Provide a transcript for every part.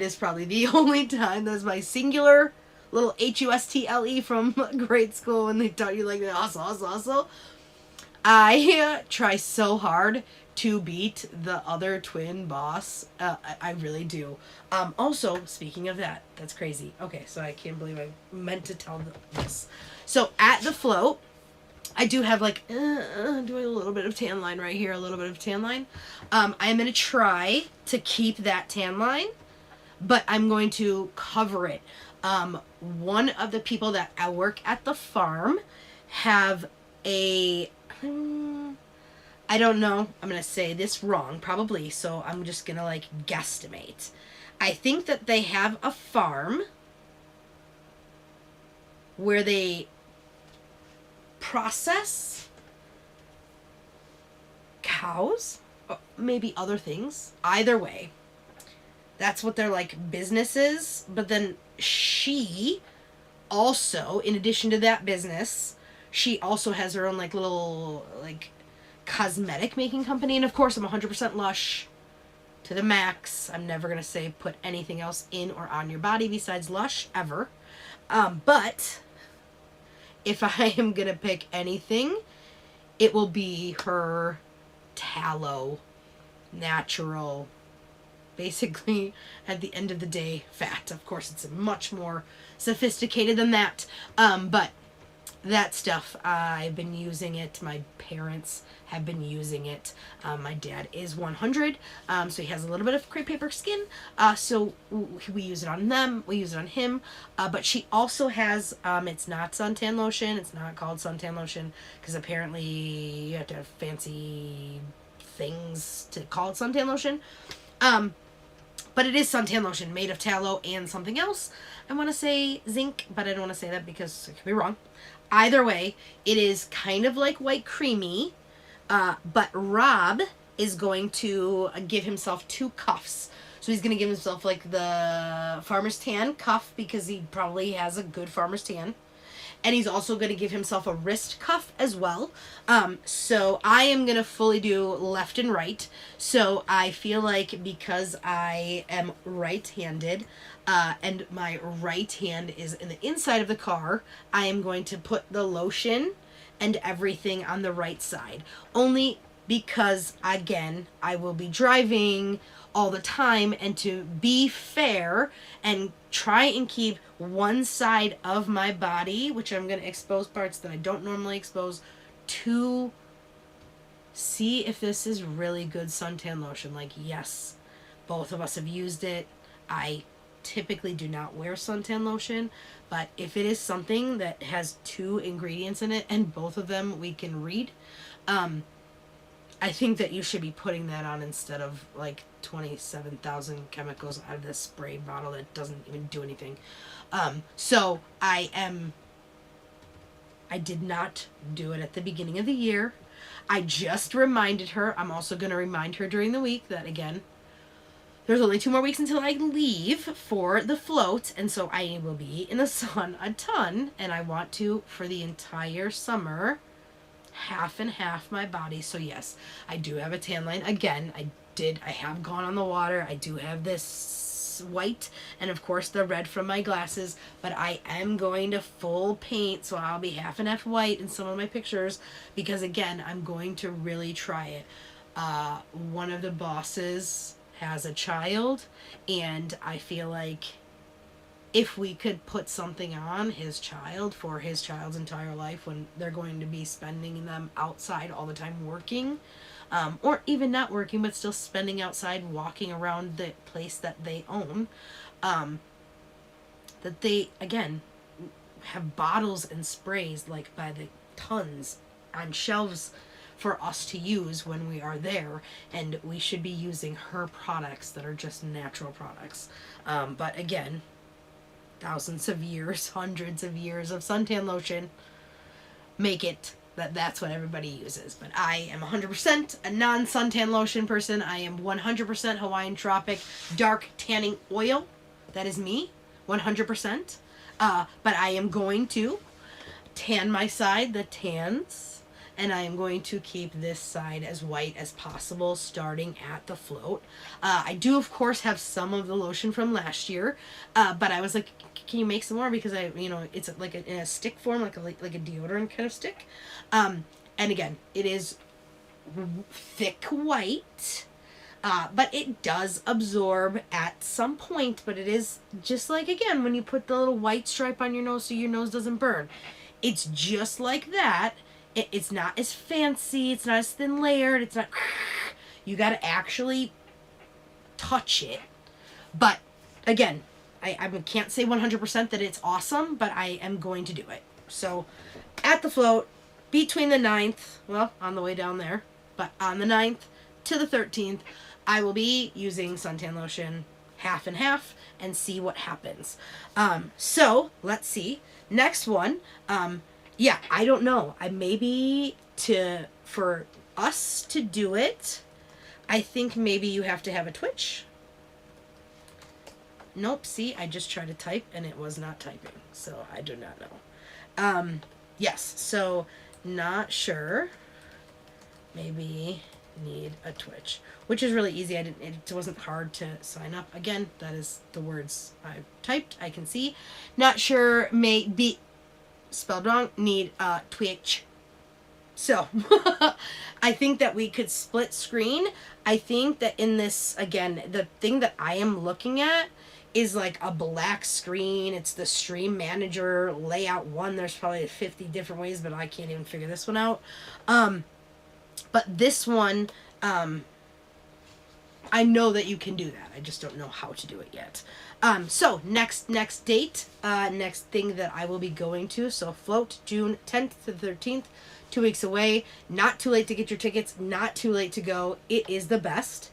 It is probably the only time. That's my singular little HUSTLE from grade school when they taught you like hustle. I try so hard to beat the other twin boss. I really do. Also, speaking of that, that's crazy. Okay, so I can't believe I meant to tell this. So at the float, I do have like doing a little bit of tan line right here, a little bit of tan line. I'm gonna try to keep that tan line, but I'm going to cover it. One of the people that I work at the farm have a I don't know. I'm going to say this wrong, probably. So I'm just going to like guesstimate. I think that they have a farm where they process cows, maybe other things. Either way, that's what their like business is. But then she also, in addition to that business, she also has her own like little like cosmetic making company. And of course, I'm 100% Lush to the max. I'm never gonna say put anything else in or on your body besides Lush ever. But if I am gonna pick anything, it will be her tallow, natural, basically at the end of the day fat. Of course, it's much more sophisticated than that, but that stuff, I've been using it. My parents have been using it. My dad is 100, so he has a little bit of crepe paper skin, so we use it on them, we use it on him, but she also has, it's not suntan lotion, it's not called suntan lotion, because apparently you have to have fancy things to call it suntan lotion, but it is suntan lotion made of tallow and something else. I want to say zinc, but I don't want to say that because it could be wrong. Either way, it is kind of like white creamy, but Rob is going to give himself 2 cuffs. So he's going to give himself like the farmer's tan cuff because he probably has a good farmer's tan. And he's also going to give himself a wrist cuff as well. So I am going to fully do left and right. So I feel like because I am right-handed, and my right hand is in the inside of the car, I am going to put the lotion and everything on the right side. Only because, again, I will be driving all the time, and to be fair and try and keep one side of my body, which I'm going to expose parts that I don't normally expose, to see if this is really good suntan lotion. Like, yes, both of us have used it. I typically do not wear suntan lotion, but if it is something that has 2 ingredients in it and both of them we can read, I think that you should be putting that on instead of like 27,000 chemicals out of this spray bottle that doesn't even do anything. So I did not do it at the beginning of the year. I just reminded her. I'm also going to remind her during the week that, again, there's only 2 more weeks until I leave for the float, and so I will be in the sun a ton, and I want to, for the entire summer, half and half my body. So yes, I do have a tan line. Again, I have gone on the water. I do have this white and of course the red from my glasses, but I am going to full paint, so I'll be half and half white in some of my pictures because, again, I'm going to really try it. One of the bosses has a child, and I feel like if we could put something on his child for his child's entire life when they're going to be spending them outside all the time working, or even not working but still spending outside walking around the place that they own, that they, again, have bottles and sprays like by the tons on shelves for us to use when we are there, and we should be using her products that are just natural products. But again, thousands of years, hundreds of years of suntan lotion make it that's what everybody uses. But I am 100% a non-suntan lotion person. I am 100% Hawaiian Tropic dark tanning oil. That is me, 100%. But I am going to tan my side, the tans, and I am going to keep this side as white as possible, starting at the float. I do, of course, have some of the lotion from last year, but I was like, can you make some more? Because it's like in a stick form, like a deodorant kind of stick. And again, it is thick white. But it does absorb at some point, but it is just like, again, when you put the little white stripe on your nose so your nose doesn't burn. It's just like that. It's not as fancy. It's not as thin layered. It's not... You got to actually touch it. But, again, I can't say 100% that it's awesome, but I am going to do it. So, at the float, between the 9th, well, on the way down there, but on the 9th to the 13th, I will be using suntan lotion half and half and see what happens. So let's see. Next one. Yeah, I don't know. For us to do it, I think maybe you have to have a twitch. Nope. See, I just tried to type and it was not typing. So I do not know. Yes. So not sure. Maybe need a twitch, which is really easy. It wasn't hard to sign up. Again, that is the words I typed. I can see. Not sure, may be spelled wrong. Need a twitch. So I think that we could split screen. I think that in this, again, the thing that I am looking at is like a black screen. It's the stream manager layout one. There's probably 50 different ways, but I can't even figure this one out. But this one, I know that you can do that. I just don't know how to do it yet. So next date, next thing that I will be going to. So float June 10th to the 13th, 2 weeks away. Not too late to get your tickets. Not too late to go. It is the best.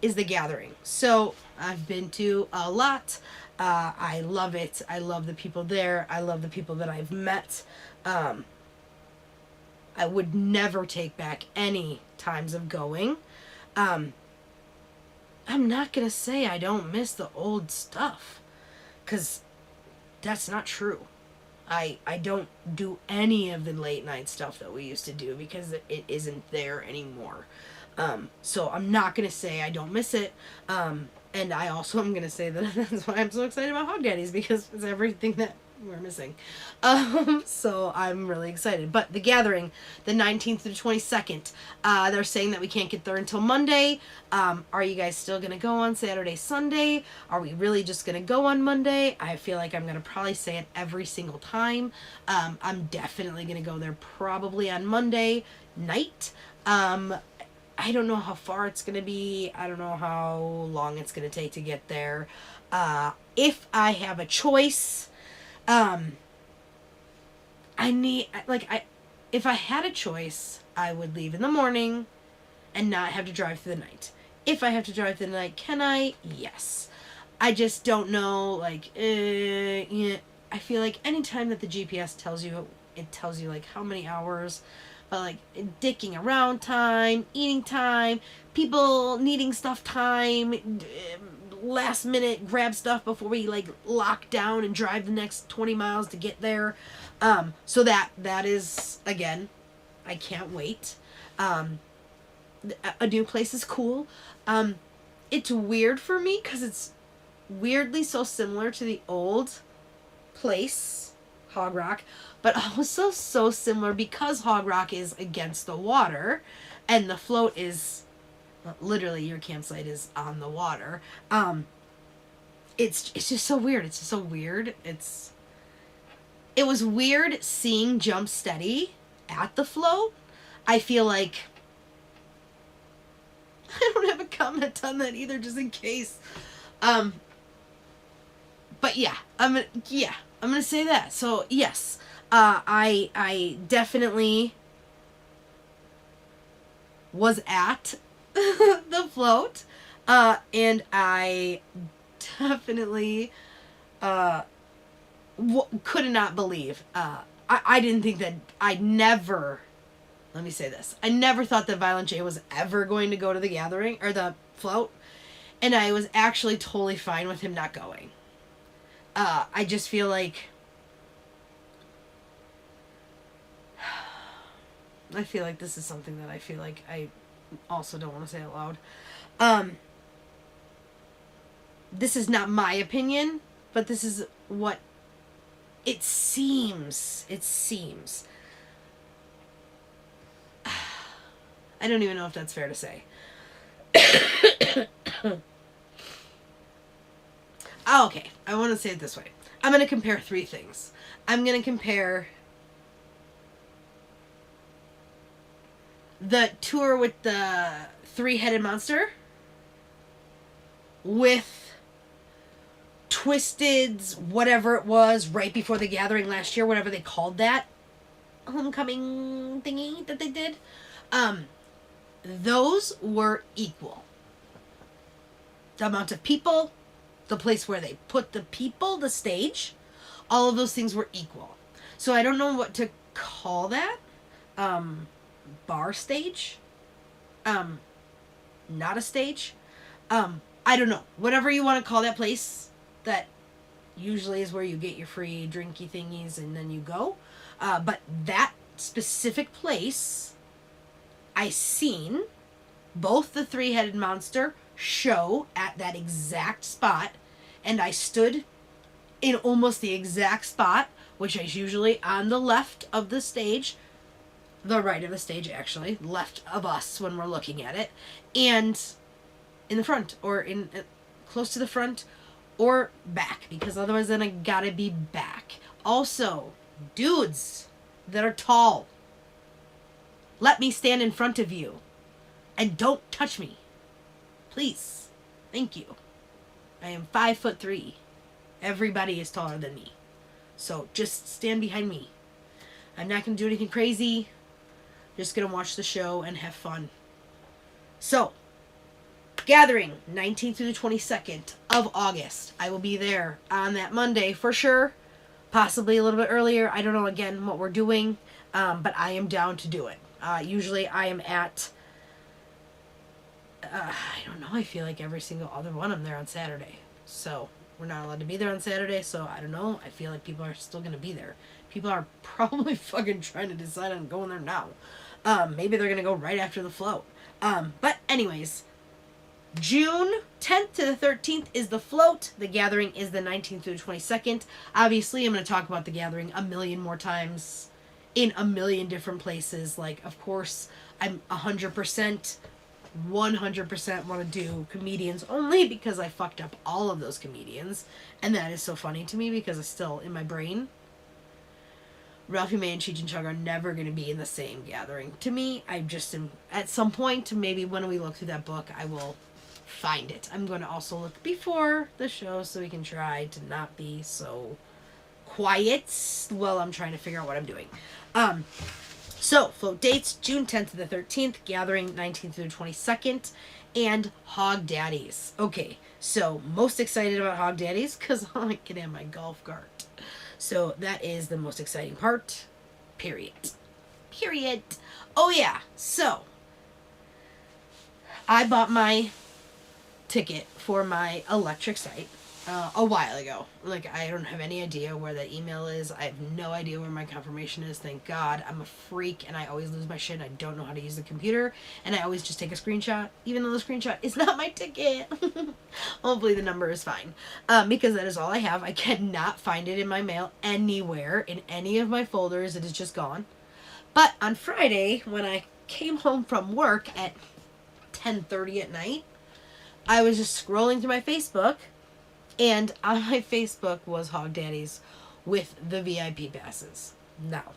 Is the gathering. So I've been to a lot. I love it. I love the people there. I love the people that I've met. I would never take back any times of going. I'm not going to say I don't miss the old stuff, because that's not true. I don't do any of the late night stuff that we used to do because it isn't there anymore. So I'm not going to say I don't miss it. And I also am going to say that that's why I'm so excited about Hog Daddies, because it's everything that we're missing. So I'm really excited. But the gathering, the 19th to the 22nd, they're saying that we can't get there until Monday. Are you guys still going to go on Saturday, Sunday? Are we really just going to go on Monday? I feel like I'm going to probably say it every single time. I'm definitely going to go there probably on Monday night. I don't know how far it's going to be. I don't know how long it's going to take to get there. If I have a choice, if I had a choice, I would leave in the morning and not have to drive through the night. If I have to drive through the night, can I? Yes. I just don't know, yeah. I feel like anytime that the GPS tells you, it tells you, like, how many hours, but, like, dicking around time, eating time, people needing stuff time, last minute grab stuff before we, like, lock down and drive the next 20 miles to get there. So that is, again, I can't wait. A new place is cool. It's weird for me because it's weirdly so similar to the old place, Hog Rock, but also so similar because Hog Rock is against the water and the float is, literally your campsite is on the water. It's just so weird. It's just so weird. It was weird seeing Jump Steady at the float. I feel like I don't have a comment on that either, just in case. But yeah, I'm gonna say that. So yes, I definitely was at the float, and I definitely could not believe. I didn't think that. Let me say this. I never thought that Violent J was ever going to go to the gathering or the float, and I was actually totally fine with him not going. I just feel like I feel like this is something that I feel like I also don't want to say out loud. This is not my opinion, but this is what it seems. It seems. I don't even know if that's fair to say. Okay, I want to say it this way. I'm going to compare three things. I'm going to compare the tour with the three-headed monster with Twisted's whatever it was right before the gathering last year, whatever they called that homecoming thingy that they did. Those were equal. The amount of people, the place where they put the people, the stage, all of those things were equal. So I don't know what to call that. Bar stage? Not a stage? I don't know. Whatever you want to call that place, that usually is where you get your free drinky thingies and then you go. But that specific place, I seen both the three-headed monster show at that exact spot, and I stood in almost the exact spot, which is usually on the left of the stage, the right of the stage actually, left of us when we're looking at it, and in the front, or in close to the front, or back, because otherwise then I gotta be back. Also, dudes that are tall, let me stand in front of you, and don't touch me. Please. Thank you. I am 5'3". Everybody is taller than me. So just stand behind me. I'm not going to do anything crazy. Just going to watch the show and have fun. So, gathering 19th through the 22nd of August. I will be there on that Monday for sure. Possibly a little bit earlier. I don't know again what we're doing. But I am down to do it. Usually I am at... I don't know, I feel like every single other one I'm there on Saturday. So, we're not allowed to be there on Saturday, so I don't know. I feel like people are still going to be there. People are probably fucking trying to decide on going there now. Maybe they're going to go right after the float. But anyways, June 10th to the 13th is the float. The gathering is the 19th through the 22nd. Obviously, I'm going to talk about the gathering a million more times in a million different places. Like, of course, I'm 100% want to do comedians only because I fucked up all of those comedians, and that is so funny to me because it's still in my brain. Ralphie May and Cheech and Chug are never going to be in the same gathering. To me, I just am, at some point, maybe when we look through that book, I will find it. I'm going to also look before the show so we can try to not be so quiet while I'm trying to figure out what I'm doing. So, float dates, June 10th to the 13th, gathering 19th through the 22nd, and Hog Daddies. Okay, so most excited about Hog Daddies because I can have my golf cart. So, that is the most exciting part, period. Period. Oh yeah, so, I bought my ticket for my electric site a while ago. Like, I don't have any idea where that email is. I have no idea where my confirmation is. Thank God. I'm a freak and I always lose my shit and I don't know how to use the computer. And I always just take a screenshot, even though the screenshot is not my ticket. Hopefully the number is fine. Because that is all I have. I cannot find it in my mail anywhere, in any of my folders. It is just gone. But on Friday, when I came home from work at 10:30 at night, I was just scrolling through my Facebook, and on my Facebook was Hog Daddies with the VIP passes. Now,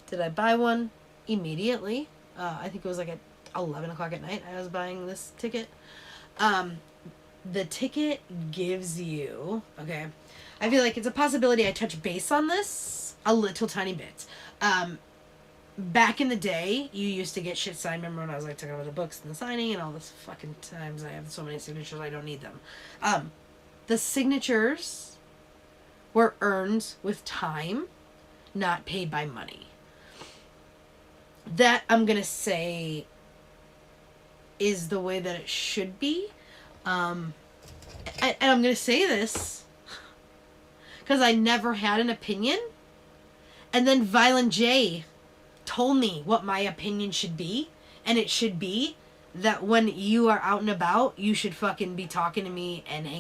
did I buy one immediately? I think it was like at 11 o'clock at night I was buying this ticket. The ticket gives you... Okay, I feel like it's a possibility I touch base on this a little tiny bit. Back in the day, you used to get shit signed. Remember when I was like talking about the books and the signing and all this fucking times I have so many signatures I don't need them. The signatures were earned with time, not paid by money. That, I'm going to say, is the way that it should be. And I'm going to say this because I never had an opinion. And then Violent J told me what my opinion should be, and it should be that when you are out and about, you should fucking be talking to me and hanging